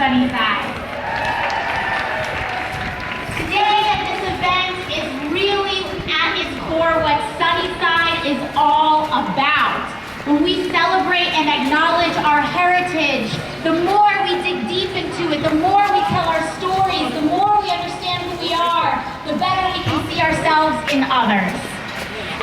Sunnyside. Today at this event is really at its core what Sunnyside is all about. When we celebrate and acknowledge our heritage, the more we dig deep into it, the more we tell our stories, the more we understand who we are, the better we can see ourselves in others.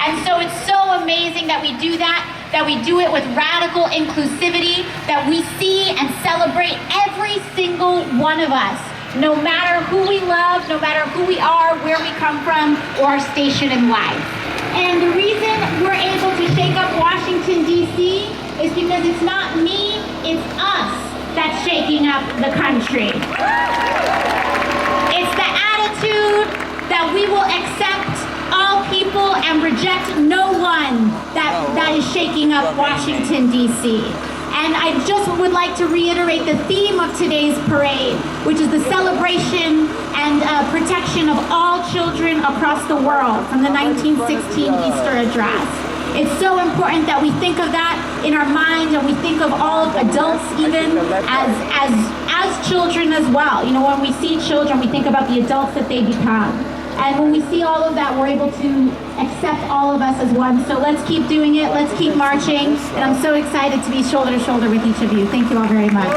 And so it's so amazing that we do that we do it with radical inclusivity, that we see and celebrate every single one of us, no matter who we love, no matter who we are, where we come from, or our station in life. And the reason we're able to shake up Washington, D.C. is because it's not me, it's us that's shaking up the country. It's the attitude that we will accept all people and reject no one that is shaking up Washington, D.C. And I just would like to reiterate the theme of today's parade, which is the celebration and protection of all children across the world from the 1916 Easter Address. It's so important that we think of that in our mind, and we think of all adults even as children as well. You know, when we see children, we think about the adults that they become. And when we see all of that, we're able to accept all of us as one. So let's keep doing it, let's keep marching. And I'm so excited to be shoulder to shoulder with each of you. Thank you all very much.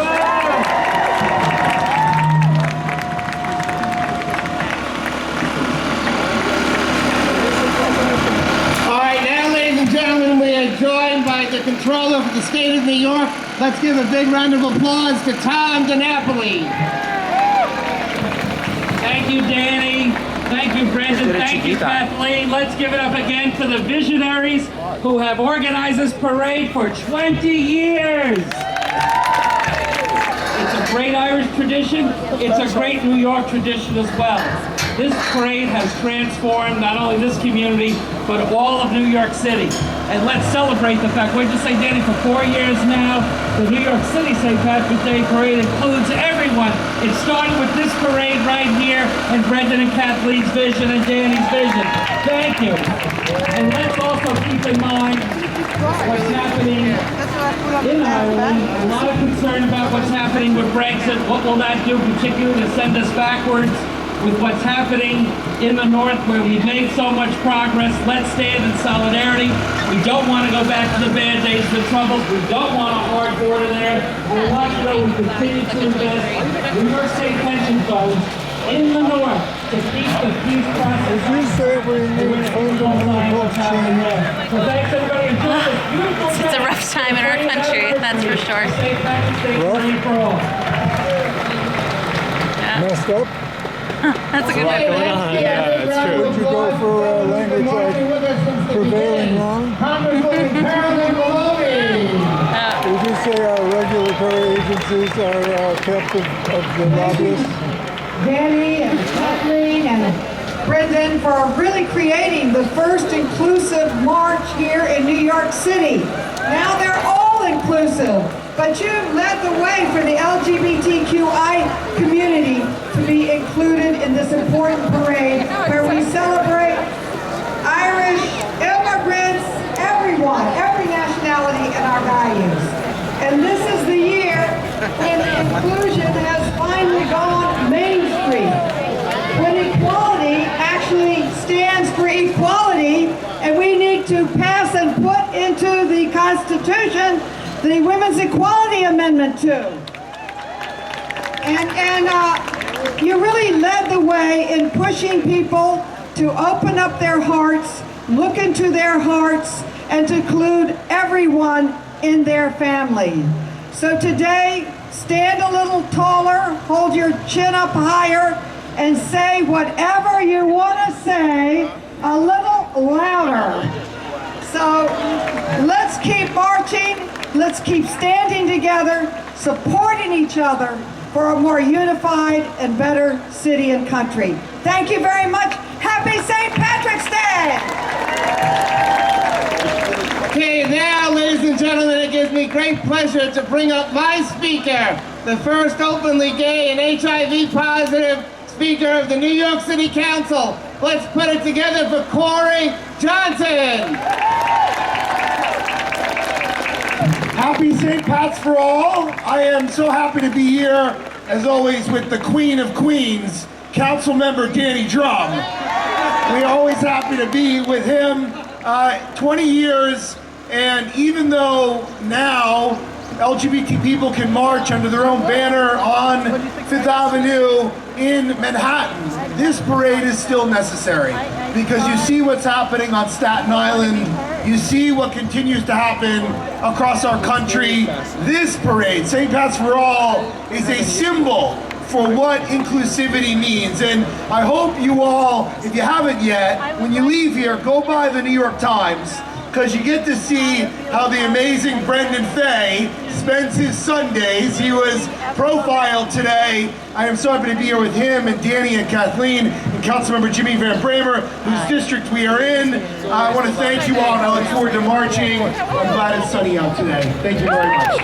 All right, now, ladies and gentlemen, we are joined by the Comptroller of the state of New York. Let's give a big round of applause to DiNapoli. Thank you, Danny. Thank you, Brendan. Thank you, Kathleen. Let's give it up again to the visionaries who have organized this parade for 20 years. It's a great Irish tradition. It's a great New York tradition as well. This parade has transformed not only this community, but all of New York City. And let's celebrate the fact, what did you say, Danny, for 4 years now, the New York City St. Patrick's Day Parade includes everyone. It started with this parade right here, and Brendan and Kathleen's vision and Danny's vision. Thank you. And let's also keep in mind what's happening in Ireland. A lot of concern about what's happening with Brexit. What will that do, particularly to send us backwards with what's happening in the north, where we've made so much progress? Let's stand in solidarity. We don't want to go back to the bad days, the troubles. We don't want a hard border there. We want to know we continue to invest New York State pension funds in the north to keep the peace process. As you say, we need fundamental change. So thanks everybody. Enjoy this beautiful day. It's a rough time in our country, that's for sure. Messed up? That's a good way to put it. Yeah, that's true. Would you go for language like prevailing wrong? Would you say our regulatory agencies are captive of the lobbyists? Danny and Kathleen and Brendan for really creating the first inclusive march here in New York City. Now they're all inclusive, but you led the way for the LGBTQI community to be included in this important parade where we celebrate Irish immigrants, everyone, every nationality, and our values. And this is the year when inclusion has finally gone mainstream, when equality actually stands for equality, and we need to pass and put into the Constitution the Women's Equality Amendment too. And you really led the way in pushing people to open up their hearts, look into their hearts, and to include everyone in their family. So today, stand a little taller, hold your chin up higher, and say whatever you want to say a little louder. So let's keep marching, let's keep standing together, supporting each other for a more unified and better city and country. Thank you very much. Happy St. Patrick's Day! Okay, now, ladies and gentlemen, it gives me great pleasure to bring up my speaker, the first openly gay and HIV positive Speaker of the New York City Council. Let's put it together for Corey Johnson. Happy St. Pat's for all. I am so happy to be here as always, with the Queen of Queens, Councilmember Dromm. We're always happy to be with him. 20 years, and even though now LGBT people can march under their own banner on 5th Avenue in Manhattan, this parade is still necessary because you see what's happening on Staten Island, you see what continues to happen across our country. This parade, St. Pat's for All, is a symbol for what inclusivity means. And I hope you all, if you haven't yet, when you leave here, go by the New York Times, because you get to see how the amazing Brendan Fay spends his Sundays. He was profiled today. I am so happy to be here with him and Danny and Kathleen and Councilmember Jimmy Van Bramer, whose district we are in. I want to thank you all, and I look forward to marching. I'm glad it's sunny out today. Thank you very much.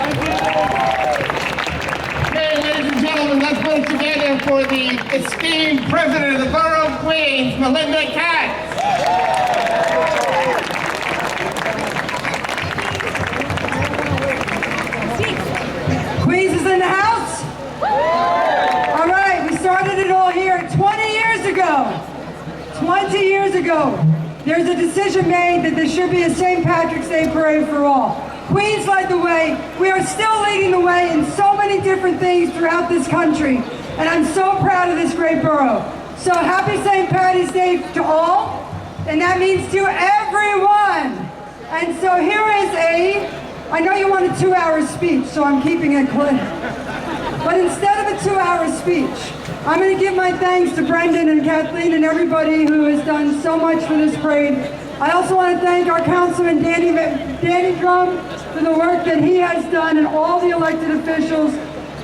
Okay, ladies and gentlemen, let's put it together for the esteemed President of the Borough of Queens, Melinda Katz. Queens is in the house? All right, we started it all here 20 years ago. 20 years ago, there's a decision made that there should be a St. Patrick's Day parade for all. Queens led the way. We are still leading the way in so many different things throughout this country. And I'm so proud of this great borough. So happy St. Patty's Day to all. And that means to everyone. And so here is I know you want a 2-hour speech, so I'm keeping it quick. But instead of a 2-hour speech, I'm going to give my thanks to Brendan and Kathleen and everybody who has done so much for this parade. I also want to thank our councilman, Danny Dromm, for the work that he has done and all the elected officials.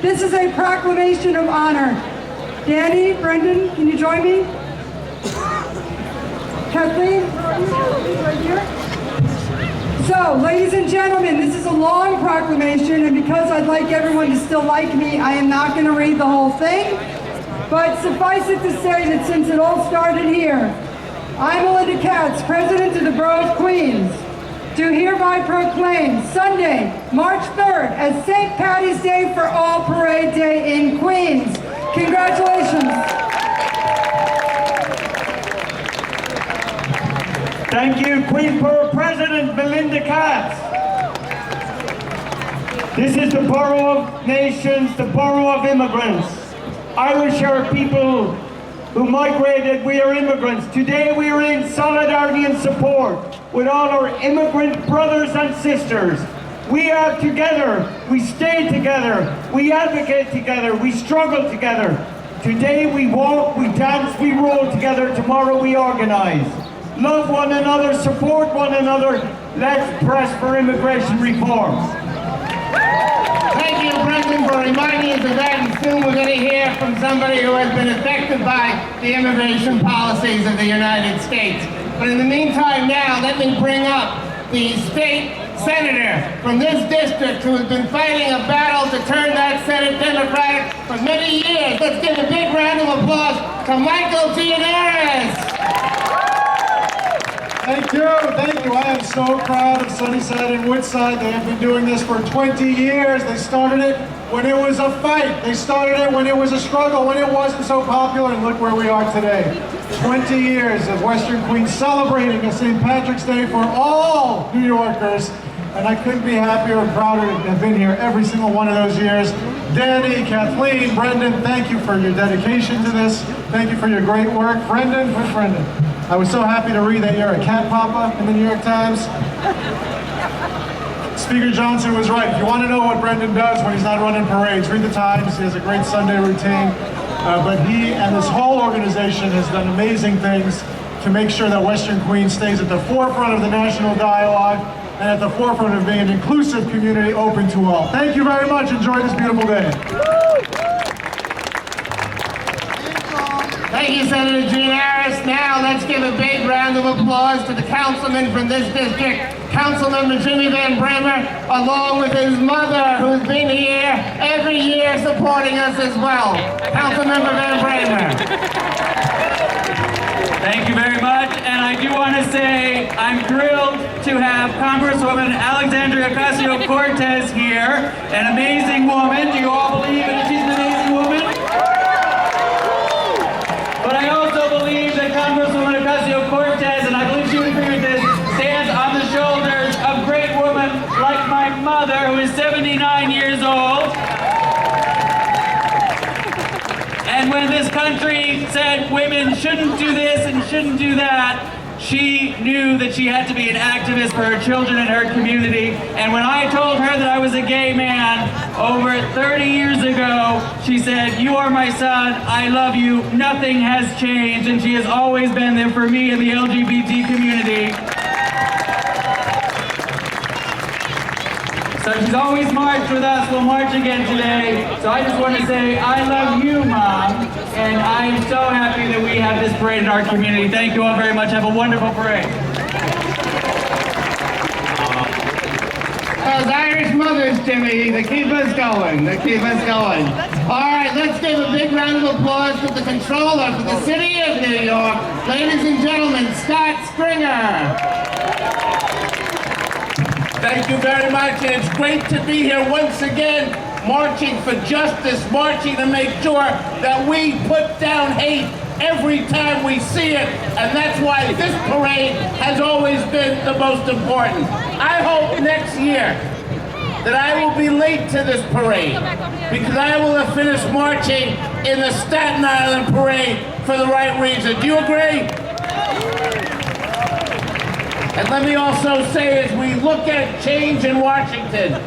This is a proclamation of honor. Danny, Brendan, can you join me? Kathleen, right here. So, ladies and gentlemen, this is a long proclamation, and because I'd like everyone to still like me, I am not going to read the whole thing. But suffice it to say that since it all started here, I, Melinda Katz, President of the Borough of Queens, do hereby proclaim Sunday, March 3rd, as St. Patty's Day for All Parade Day in Queens. Congratulations. Thank you, Queensborough President Melinda Katz. This is the borough of nations, the borough of immigrants. Irish are people who migrated. We are immigrants. Today we are in solidarity and support with all our immigrant brothers and sisters. We are together. We stay together. We advocate together. We struggle together. Today we walk, we dance, we roll together. Tomorrow we organize. Love one another, support one another. Let's press for immigration reforms. Thank you, Brendan, for reminding us of that, and soon we're going to hear from somebody who has been affected by the immigration policies of the United States. But in the meantime now, let me bring up the state senator from this district who has been fighting a battle to turn that Senate Democratic for many years. Let's give a big round of applause to Michael Gianaris. Thank you. I am so proud of Sunnyside and Woodside. They have been doing this for 20 years. They started it when it was a fight. They started it when it was a struggle, when it wasn't so popular, and look where we are today. 20 years of Western Queens celebrating a St. Patrick's Day for all New Yorkers, and I couldn't be happier and prouder to have been here every single one of those years. Danny, Kathleen, Brendan, thank you for your dedication to this. Thank you for your great work. Brendan, where's Brendan? I was so happy to read that you're a cat papa in the New York Times. Speaker Johnson was right. If you want to know what Brendan does when he's not running parades, read the Times. He has a great Sunday routine. But he and this whole organization has done amazing things to make sure that Western Queens stays at the forefront of the national dialogue and at the forefront of being an inclusive community open to all. Thank you very much. Enjoy this beautiful day. Thank you, Senator Gianaris. Now let's give a big round of applause to the councilman from this district, Councilmember Jimmy Van Bramer, along with his mother, who's been here every year supporting us as well. Councilmember Van Bramer. Thank you very much, and I do want to say I'm thrilled to have Congresswoman Alexandria Ocasio-Cortez here, an amazing woman. Do you all believe that she's an amazing woman? also believe that Congresswoman Ocasio-Cortez, and I believe she would agree with this, stands on the shoulders of great women like my mother, who is 79 years old. And when this country said women shouldn't do this and shouldn't do that, she knew that she had to be an activist for her children and her community. And when I told her that I was a gay man over 30 years ago, she said, "You are my son, I love you, nothing has changed." And she has always been there for me and the LGBT community. So she's always marched with us, we'll march again today. So I just want to say, I love you, Mom, and I'm so happy that we have this parade in our community. Thank you all very much, have a wonderful parade. Those Irish mothers, Jimmy, they keep us going, they keep us going. All right, let's give a big round of applause to the Comptroller for the City of New York. Ladies and gentlemen, Scott Stringer. Thank you very much, and it's great to be here once again, marching for justice, marching to make sure that we put down hate every time we see it, and that's why this parade has always been the most important. I hope next year that I will be late to this parade, because I will have finished marching in the Staten Island parade for the right reason. Do you agree? And let me also say, as we look at change in Washington,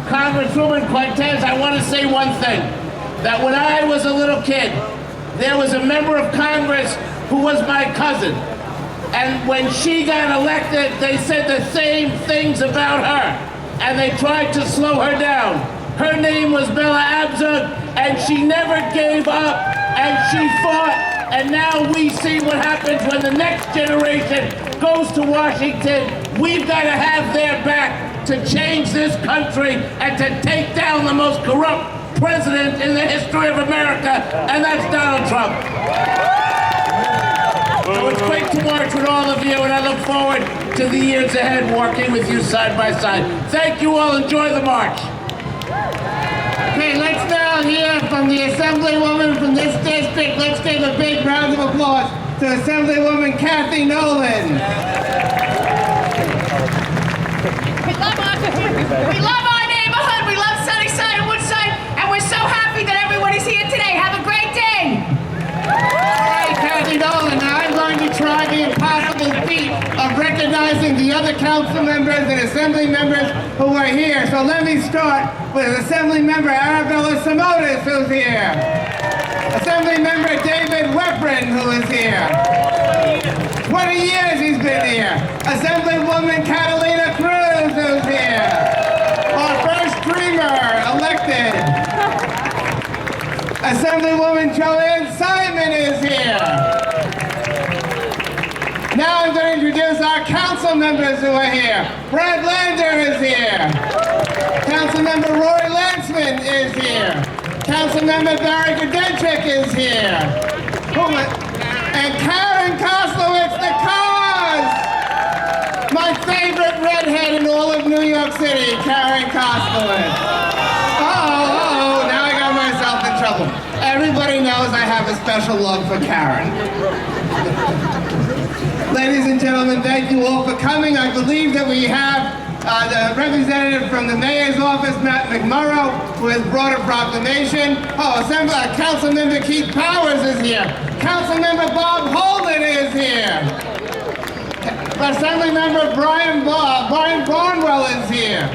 Congresswoman Cortez, I want to say one thing, that when I was a little kid, there was a member of Congress who was my cousin. And when she got elected, they said the same things about her, and they tried to slow her down. Her name was Bella Abzug, and she never gave up, and she fought, and now we see what happens when the next generation goes to Washington. We've got to have their back to change this country and to take down the most corrupt president in the history of America, and that's Donald Trump. So it's great to march with all of you, and I look forward to the years ahead working with you side by side. Thank you all. Enjoy the march. Okay, let's now hear from the Assemblywoman from this district. Let's give a big round of applause to Assemblywoman Kathy Nolan. We love our neighborhood, we love Sunnyside and Woodside, and we're so happy that everybody's here today. Have a great day. All right, Kathy Nolan, now I'm going to try the impossible feat of recognizing the other council members and assembly members who are here. So let me start with Assembly Member Arabella Simonis, who's here. Assembly Member David Weprin, who is here. 20 years he's been here. Assemblywoman Catalina Cruz, who's here. Our first dreamer elected. Assemblywoman Joanne Simon is here. Now I'm going to introduce our council members who are here. Brad Lander is here. Councilmember Roy Lantzman is here. Councilmember Barry Gudendchik is here. And Karen Koslowitz, the cause! My favorite redhead in all of New York City, Karen Koslowitz. Uh-oh, now I got myself in trouble. Everybody knows I have a special love for Karen. Ladies and gentlemen, thank you all for coming. I believe that we have the representative from the mayor's office, Matt McMurrow, who has brought a proclamation. Oh, Councilmember Keith Powers is here. Councilmember Bob Holden is here. Assemblymember Brian Barnwell is here.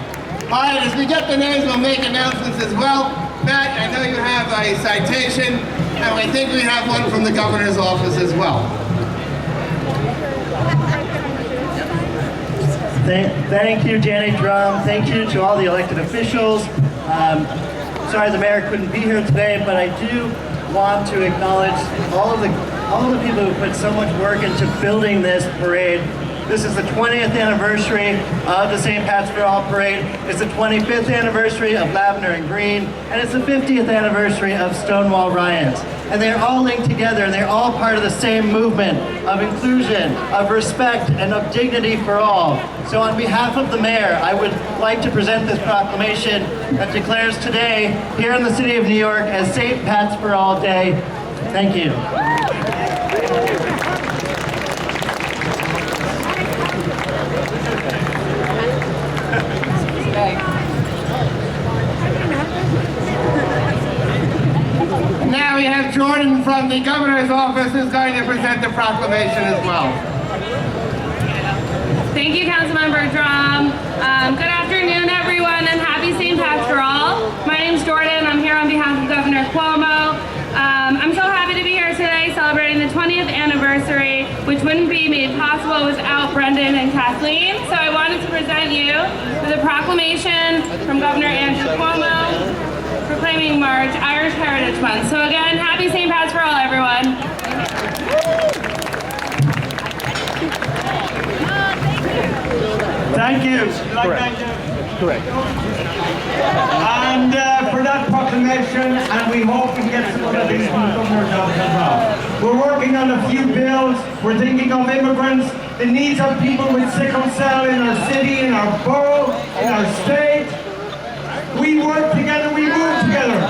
All right, as we get the names, we'll make announcements as well. Matt, I know you have a citation, and I think we have one from the governor's office as well. Thank you, Janet Dromm. Thank you to all the elected officials. Sorry the mayor couldn't be here today, but I do want to acknowledge all of the people who put so much work into building this parade. This is the 20th anniversary of the St. Pat's for All Parade. It's the 25th anniversary of Lavender and Green, and it's the 50th anniversary of Stonewall riots. And they're all linked together, and they're all part of the same movement of inclusion, of respect, and of dignity for all. So on behalf of the mayor, I would like to present this proclamation that declares today, here in the city of New York, as St. Pat's for All Day. Thank you. the governor's office, who's going to present the proclamation as well. Thank you, Councilmember Dromm. Good afternoon, everyone, and happy St. Pat's for all. My name's Jordan. I'm here on behalf of Governor Cuomo. I'm so happy to be here today celebrating the 20th anniversary, which wouldn't be made possible without Brendan and Kathleen. So I wanted to present you with a proclamation from Governor Andrew Cuomo proclaiming March Irish Heritage Month. So again, happy St. Pat's for all, everyone. Thank you. Correct. And for that proclamation, and we hope we get some of these from the governor's office as well. We're working on a few bills. We're thinking of immigrants, the needs of people with sickle cell in our city, in our borough, in our state. We work together, we move together.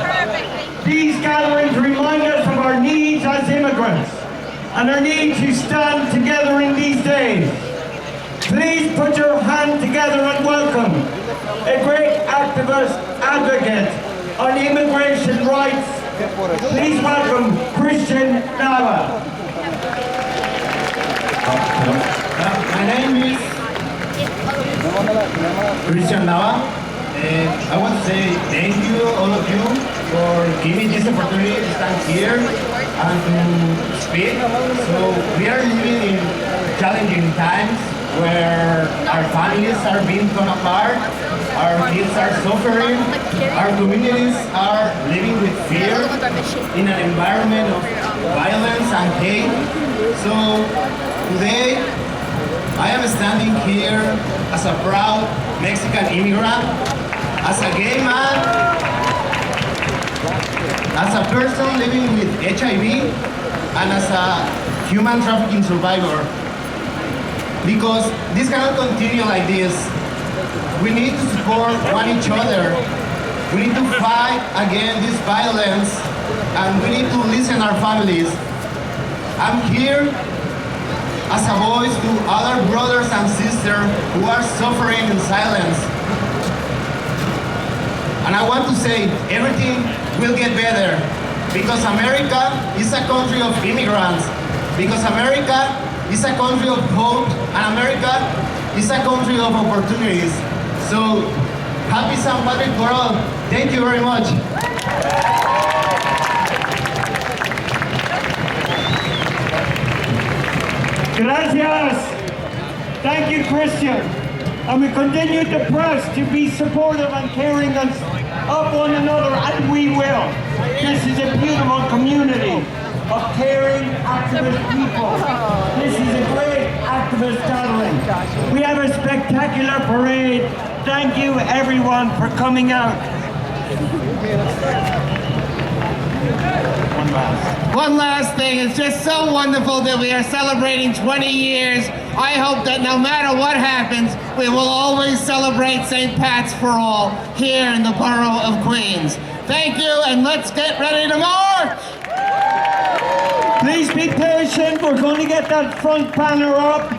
These gatherings remind us of our needs as immigrants and our need to stand together in these days. Please put your hand together and welcome a great activist advocate on immigration rights. Please welcome Christian Nava. My name is Christian Nava. I want to say thank you, all of you, for giving this opportunity to stand here and to speak. So we are living in challenging times where our families are being torn apart, our kids are suffering, our communities are living with fear in an environment of violence and hate. So today, I am standing here as a proud Mexican immigrant, as a gay man, as a person living with HIV, and as a human trafficking survivor. Because this cannot continue like this. We need to support one each other. We need to fight against this violence, and we need to listen our families. I'm here as a voice to other brothers and sisters who are suffering in silence. And I want to say everything will get better, because America is a country of immigrants, because America is a country of hope, and America is a country of opportunities. So, happy St. Patrick for all. Thank you very much. Gracias. Thank you, Christian. And we continue to press to be supportive and caring of one another, and we will. This is a beautiful community of caring, activist people. This is a great activist gathering. We have a spectacular parade. Thank you, everyone, for coming out. One last thing, it's just so wonderful that we are celebrating 20 years. I hope that no matter what happens, we will always celebrate St. Pat's for all here in the borough of Queens. Thank you, and let's get ready to march! Please be patient. We're going to get that front banner up.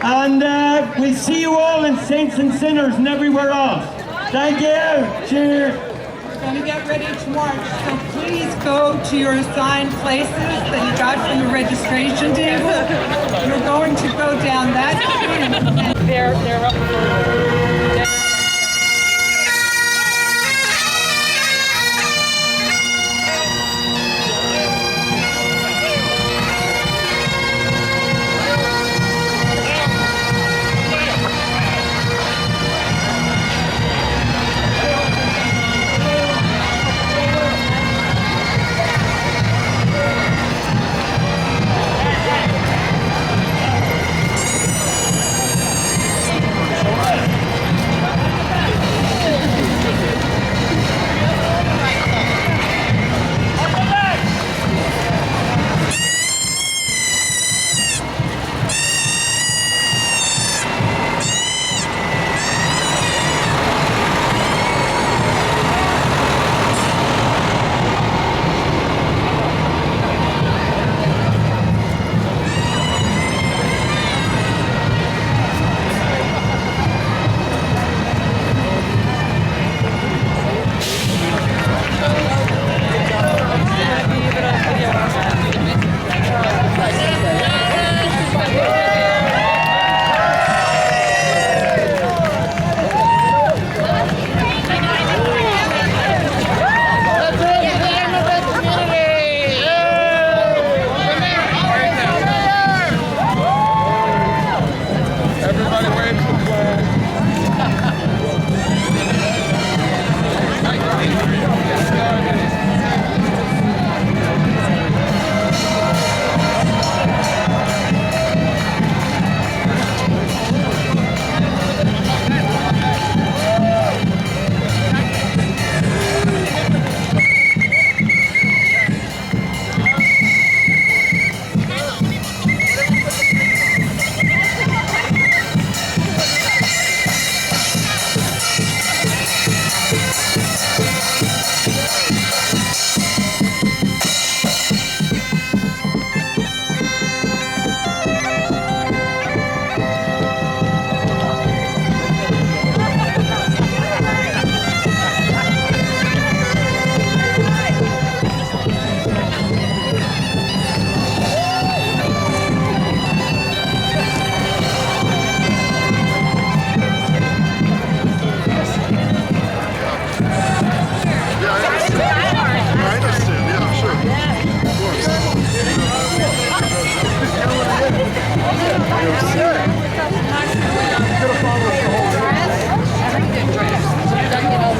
And we'll see you all in Saints and Sinners and everywhere else. Thank you. Cheers. We're going to get ready to march, so please go to your assigned places that you got from the registration table. You're going to go down that street. They're up.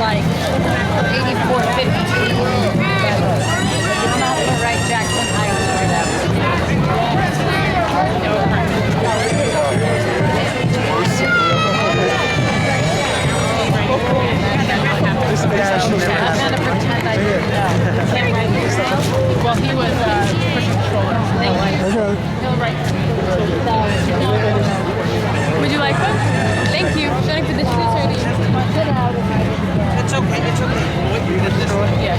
Like 84.50. It's not the right Jackson Heights or whatever. I'm gonna pretend I didn't know. Him right here. Well, he was controller. He'll write. Would you like one? Thank you. Shutting for the shoes already. It's okay. It's okay. Yeah.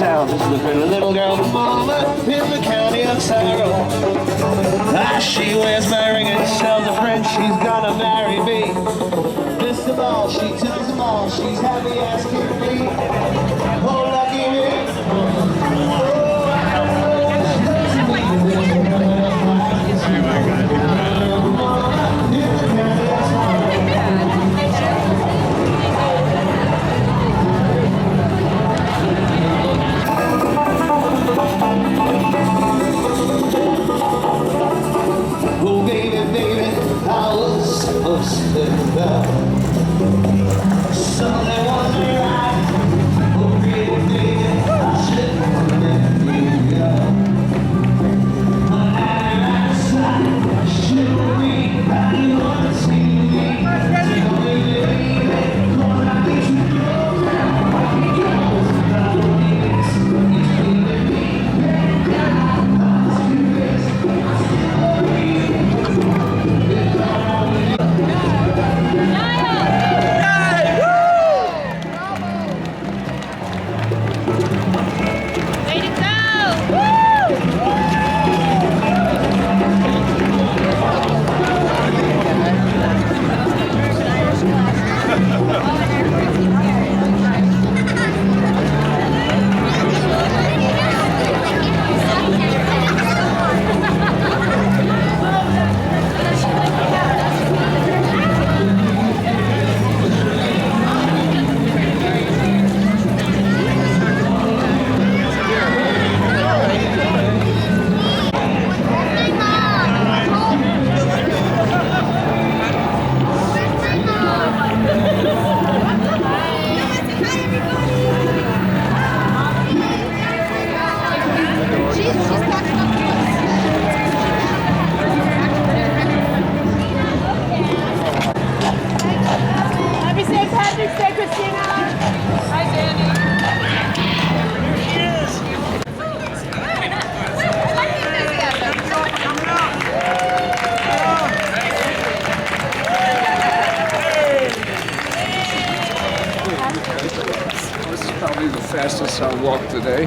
town. This is a pretty little girl, mama, in the county of sorrow. Ah, she wears my ring and tells a friend she's gonna marry me. This the ball, she tells them all she's happy as can be. Oh, lucky me. Oh baby, baby, I was supposed to love. Something wasn't right. Oh baby, baby, I shouldn't have let you go. When I ran aside, should we? How do you want to see me? Tell me, baby, gonna let you go. I can't go without this. It's leaving me. Happy St. Patrick's Day, Christina. Hi, Sandy. This is probably the fastest I'll walk today.